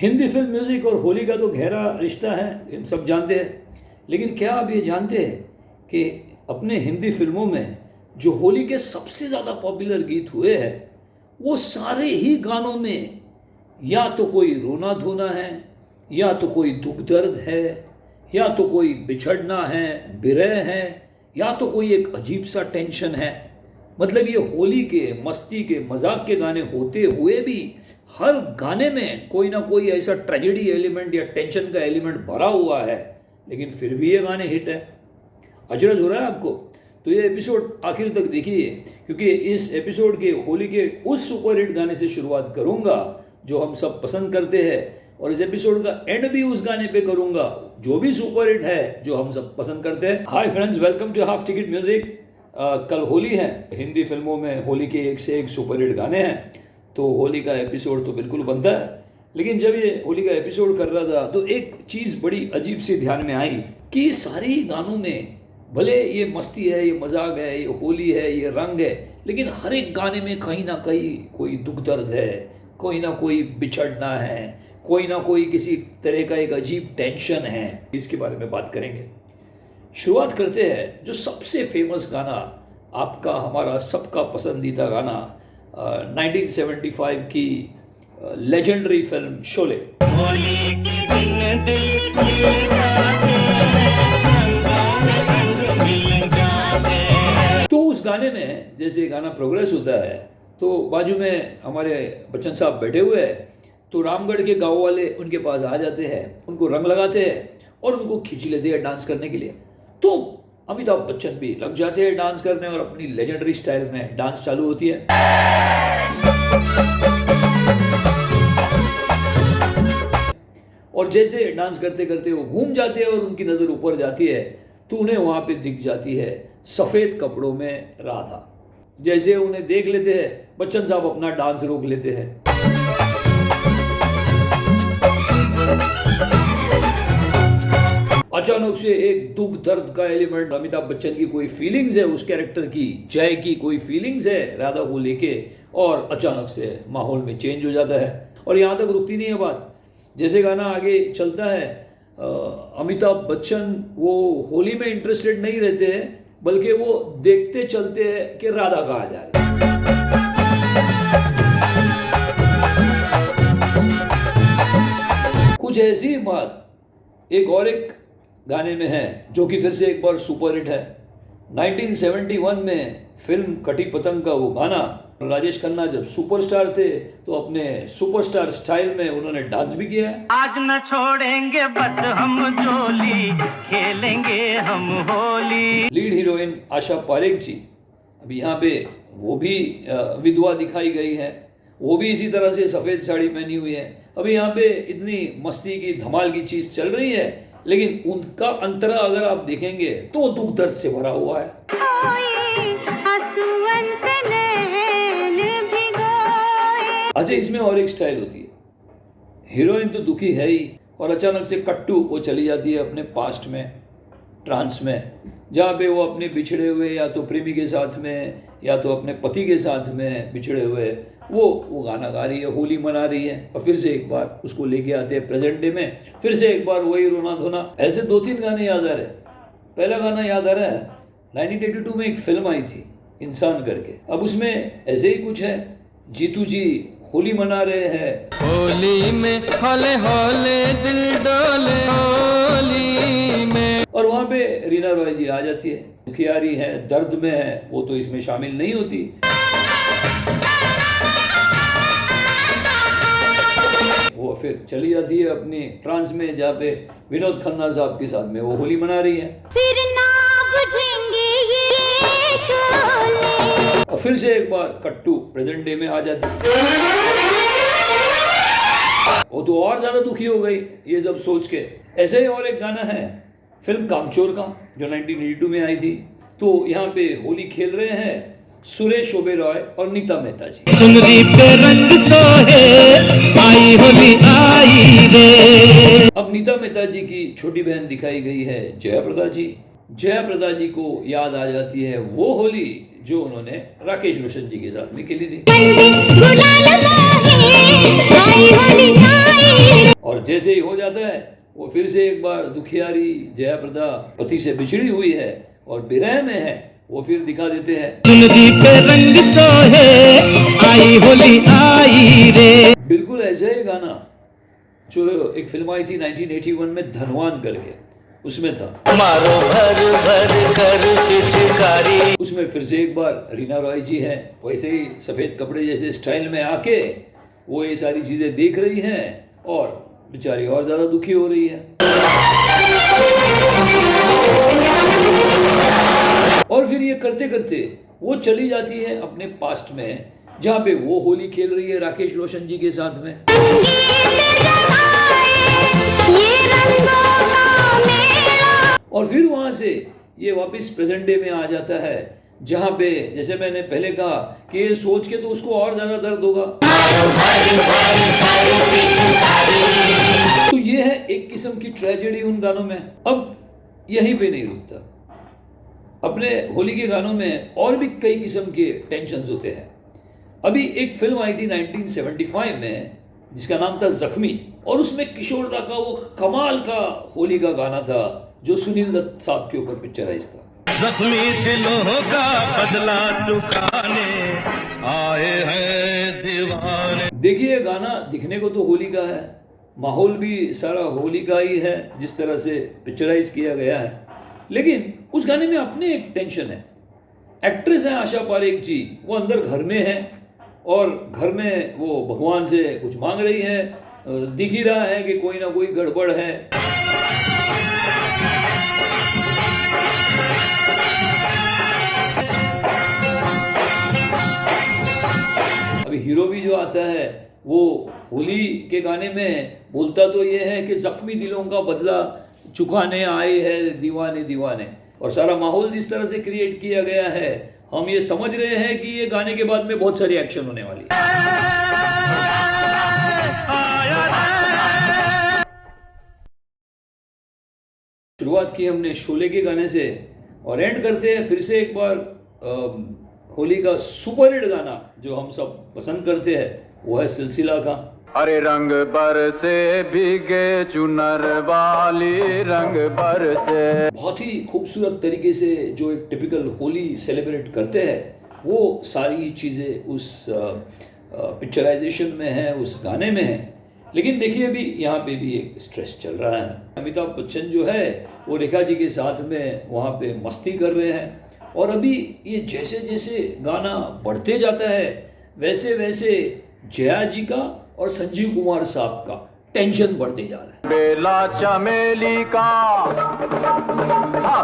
Hindi film music और होली का तो गहरा रिश्ता है, हम सब जानते हैं। लेकिन क्या आप ये जानते हैं कि अपने हिंदी फिल्मों में जो होली के सबसे ज़्यादा पॉपुलर गीत हुए हैं, वो सारे ही गानों में या तो कोई रोना धोना है, या तो कोई दुख दर्द है, या तो कोई बिछड़ना है, विरह है, या तो कोई एक अजीब सा टेंशन है। मतलब ये होली के, मस्ती के, मजाक के गाने होते हुए भी हर गाने में कोई ना कोई ऐसा ट्रेजेडी एलिमेंट या टेंशन का एलिमेंट भरा हुआ है, लेकिन फिर भी ये गाने हिट है। अचरज हो रहा है आपको? तो ये एपिसोड आखिर तक देखिए, क्योंकि इस एपिसोड के होली के उस सुपर हिट गाने से शुरुआत करूंगा जो हम सब पसंद करते हैं, और इस एपिसोड का एंड भी उस गाने पे करूंगा जो भी सुपर हिट है, जो हम सब पसंद करते हैं। Hi friends, welcome to half ticket music. कल होली है। हिंदी फिल्मों में होली के एक से एक सुपर हिट गाने हैं, तो होली का एपिसोड तो बिल्कुल बनता है। लेकिन जब ये होली का एपिसोड कर रहा था तो एक चीज़ बड़ी अजीब सी ध्यान में आई कि सारे ही गानों में, भले ये मस्ती है, ये मजाक है, ये होली है, ये रंग है, लेकिन हर एक गाने में कहीं ना कहीं कोई दुख दर्द है, कोई ना कोई बिछड़ना है, कोई ना कोई किसी तरह का एक अजीब टेंशन है। इसके बारे में बात करेंगे। शुरुआत करते हैं जो सबसे फेमस गाना, आपका हमारा सबका पसंदीदा गाना, 1975 की लेजेंडरी फिल्म शोले। तो उस गाने में जैसे गाना प्रोग्रेस होता है तो बाजू में हमारे बच्चन साहब बैठे हुए हैं, तो रामगढ़ के गांव वाले उनके पास आ जाते हैं, उनको रंग लगाते हैं और उनको खींच लेते हैं डांस करने के लिए। तो अमिताभ बच्चन भी लग जाते हैं डांस करने और अपनी लेजेंडरी स्टाइल में डांस चालू होती है। और जैसे डांस करते करते वो घूम जाते हैं और उनकी नजर ऊपर जाती है, तो उन्हें वहां पे दिख जाती है सफेद कपड़ों में राधा। जैसे उन्हें देख लेते हैं, बच्चन साहब अपना डांस रोक लेते हैं। अचानक से एक दुख दर्द का एलिमेंट, अमिताभ बच्चन की कोई फीलिंग्स है, उस कैरेक्टर की जय की कोई फीलिंग्स है राधा को लेके, और अचानक से माहौल में चेंज हो जाता है। और यहाँ तक रुकती नहीं है बात। जैसे गाना आगे चलता है, अमिताभ बच्चन वो होली में इंटरेस्टेड नहीं रहते हैं, बल्कि वो देखते चलते हैं कि राधा कहाँ जा रही है। कुछ ऐसी बात एक गाने में है जो कि फिर से एक बार सुपर हिट है। 1971 में फिल्म कटी पतंग का वो गाना, राजेश खन्ना जब सुपरस्टार थे तो अपने सुपरस्टार स्टाइल में उन्होंने डांस भी किया है। आज न छोड़ेंगे बस हम जोली, खेलेंगे हम होली। लीड हीरोइन आशा पारेख जी, अभी यहाँ पे वो भी विधवा दिखाई गई है, वो भी इसी तरह से सफ़ेद साड़ी पहनी हुई है। अभी यहाँ पे इतनी मस्ती की, धमाल की चीज़ चल रही है, लेकिन उनका अंतरा अगर आप देखेंगे तो वो दुख दर्द से भरा हुआ है। अच्छा, इसमें और एक स्टाइल होती है। हीरोइन तो दुखी है ही, और अचानक से कट्टू वो चली जाती है अपने पास्ट में, ट्रांस में, जहाँ पे वो अपने बिछड़े हुए या तो प्रेमी के साथ में या तो अपने पति के साथ में बिछड़े हुए वो गाना गा रही है, होली मना रही है, और फिर से एक बार उसको लेके आते हैं प्रेजेंट डे में, फिर से एक बार वही रोना धोना। ऐसे 2-3 गाने याद आ रहे हैं। पहला गाना याद आ रहा है, 1982 में एक फिल्म आई थी इंसान करके। अब उसमें ऐसे ही कुछ है, जीतू जी होली मना रहे हैं, होली में होले होले दिल डोले होली में, और वहां पे रीना रॉय जी आ जाती है, दुखियारी है, दर्द में है, वो तो इसमें शामिल नहीं होती। वो फिर चली जाती है अपनी ट्रांस में, जहाँ पे विनोद खन्ना साहब के साथ में वो होली मना रही है। फिर ना बुझेंगे ये शोले। और फिर से एक बार कट्टू प्रेजेंट डे में आ जाती है। वो तो और ज्यादा दुखी हो गई ये सब सोच के। ऐसे ही और एक गाना है फिल्म कामचोर का, जो 1982 में आई थी। तो यहाँ पे होली खेल रहे हैं सुरेश ओबेरॉय और नीता मेहता जी। सुनरी पे रंग तो है, आई होली आई रे। अब नीता मेहता जी की छोटी बहन दिखाई गई है जयाप्रदा जी। जयाप्रदा जी को याद आ जाती है वो होली जो उन्होंने राकेश रोशन जी के साथ में खेली थी। और जैसे ही हो जाता है वो फिर से एक बार दुखियारी जयाप्रदा पति से बिछड़ी हुई है और विरह में है, वो फिर दिखा देते हैं। चुनरी पे रंग तो है, आई होली आई रे। बिल्कुल ऐसा ही गाना जो एक फिल्म आई थी 1981 में धनवान करके, उसमें था। मारो भर भर कर पिचकारी। उसमें फिर से एक बार रीना रॉय जी हैं, वैसे ही सफ़ेद कपड़े जैसे स्टाइल में आके वो ये सारी चीज़ें देख रही हैं और बेचारी और ज़्यादा दुखी हो रही है। और फिर ये करते करते वो चली जाती है अपने पास्ट में, जहाँ पे वो होली खेल रही है राकेश रोशन जी के साथ में। और फिर वहाँ से ये वापस प्रेजेंट डे में आ जाता है, जहाँ पे जैसे मैंने पहले कहा कि ये सोच के तो उसको और ज़्यादा दर्द होगा। तो ये है एक किस्म की ट्रेजेडी उन गानों में। अब यहीं पे नहीं रुकता, अपने होली के गानों में और भी कई किस्म के टेंशन्स होते हैं। अभी एक फिल्म आई थी 1975 में जिसका नाम था जख्मी, और उसमें किशोर दा का वो कमाल का होली का गाना था जो सुनील दत्त साहब के ऊपर पिक्चराइज था। जख्मी दिलों का बदला चुकाने आए हैं दीवाने। देखिए गाना दिखने को तो होली का है, माहौल भी सारा होली का ही है जिस तरह से पिक्चराइज किया गया है, लेकिन उस गाने में अपने एक टेंशन है। एक्ट्रेस है आशा पारेख जी, वो अंदर घर में है और घर में वो भगवान से कुछ मांग रही है, दिख ही रहा है कि कोई ना कोई गड़बड़ है। अभी हीरो भी जो आता है वो होली के गाने में बोलता तो ये है कि जख्मी दिलों का बदला चुकाने आए हैं दीवाने दीवाने, और सारा माहौल जिस तरह से क्रिएट किया गया है हम ये समझ रहे हैं कि ये गाने के बाद में बहुत सारी एक्शन होने वाली है। शुरुआत की हमने शोले के गाने से और एंड करते हैं फिर से एक बार होली का सुपर हिट गाना जो हम सब पसंद करते हैं, वो है सिलसिला का। अरे रंग बरसे भीगे चुनर वाली रंग बरसे। बहुत ही खूबसूरत तरीके से जो एक टिपिकल होली सेलिब्रेट करते हैं वो सारी चीज़ें उस पिक्चराइजेशन में है, उस गाने में है। लेकिन देखिए अभी यहाँ पे भी एक स्ट्रेस चल रहा है। अमिताभ बच्चन जो है वो रेखा जी के साथ में वहाँ पे मस्ती कर रहे हैं, और अभी ये जैसे जैसे गाना बढ़ते जाता है वैसे वैसे जया जी का और संजीव कुमार साहब का टेंशन बढ़ते जा रहा है। बेला चमेली का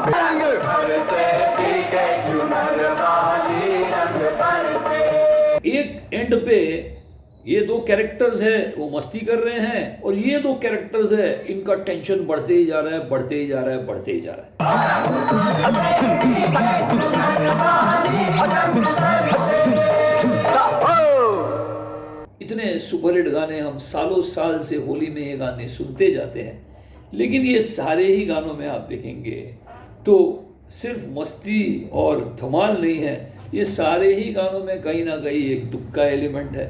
रंग बरसे भीगे चुनर वाली रंग बरसे। एक एंड पे ये दो कैरेक्टर्स है वो मस्ती कर रहे हैं, और ये दो कैरेक्टर्स है इनका टेंशन बढ़ते ही जा रहा है, बढ़ते ही जा रहा है, बढ़ते ही जा रहा है। इतने सुपरहिट गाने हम सालों साल से होली में ये गाने सुनते जाते हैं, लेकिन ये सारे ही गानों में आप देखेंगे तो सिर्फ मस्ती और धमाल नहीं है, ये सारे ही गानों में कहीं ना कहीं एक दुख का एलिमेंट है।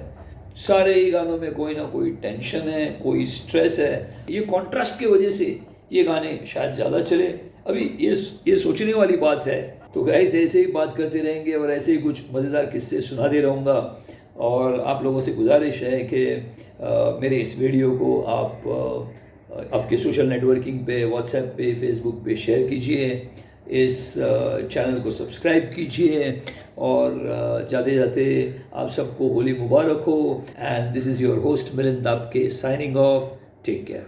सारे ही गानों में कोई ना कोई टेंशन है, कोई स्ट्रेस है। ये कॉन्ट्रास्ट की वजह से ये गाने शायद ज़्यादा चले। अभी ये सोचने वाली बात है। तो गाइस ऐसे ही बात करते रहेंगे और ऐसे ही कुछ मज़ेदार किस्से सुनाते रहूँगा, और आप लोगों से गुजारिश है कि मेरे इस वीडियो को आप आपके सोशल नेटवर्किंग पे, व्हाट्सएप पे, फेसबुक पे शेयर कीजिए, इस चैनल को सब्सक्राइब कीजिए, और जाते जाते आप सबको होली मुबारक हो। And this is your host Milind आपके साइनिंग ऑफ। Take care.